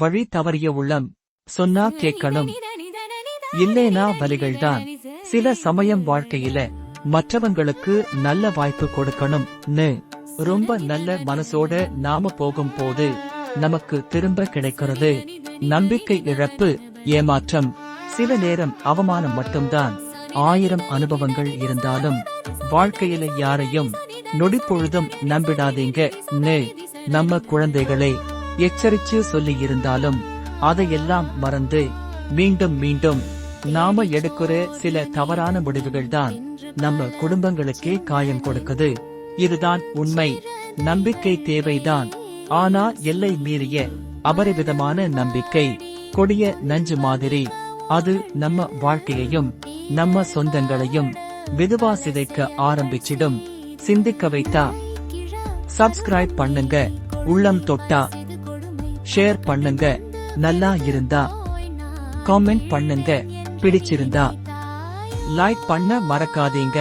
வழி தவறிய உள்ளம். சொன்னா கேட்கணும், இல்லேனா வலிகள்தான். சில சமயம் வாழ்க்கையில மற்றவங்களுக்கு நல்ல வாய்ப்பு கொடுக்கணும். ரொம்ப நல்ல மனசோட நாம போகும்போது நமக்கு திரும்ப கிடைக்கிறது. நம்பிக்கை இழப்பு, ஏமாற்றம், சில நேரம் அவமானம் மட்டும்தான். 1000 அனுபவங்கள் இருந்தாலும் வாழ்க்கையில யாரையும் நொடிப்பொழுதும் நம்பிடாதீங்க. நம்ம குழந்தைகளே எச்சரிச்சு சொல்லி இருந்தாலும் அதையெல்லாம் மறந்து மீண்டும் மீண்டும் நாம எடுக்கிற சில தவறான முடிவுகள் தான் நம்ம குடும்பங்களுக்கே காயம் கொடுக்குது. இதுதான் உண்மை. நம்பிக்கை தேவைதான், ஆனா எல்லை மீறிய அபரிவிதமான நம்பிக்கை கொடிய நஞ்சு மாதிரி. அது நம்ம வாழ்க்கையையும் நம்ம சொந்தங்களையும் மெதுவா சிதைக்க ஆரம்பிச்சிடும். சிந்திக்க வைத்தா சப்ஸ்கிரைப் பண்ணுங்க, உள்ளம் தொட்டா ஷேர் பண்ணுங்க, நல்லா இருந்தா காமெண்ட் பண்ணுங்க, பிடிச்சிருந்தா லைக் பண்ண மறக்காதீங்க.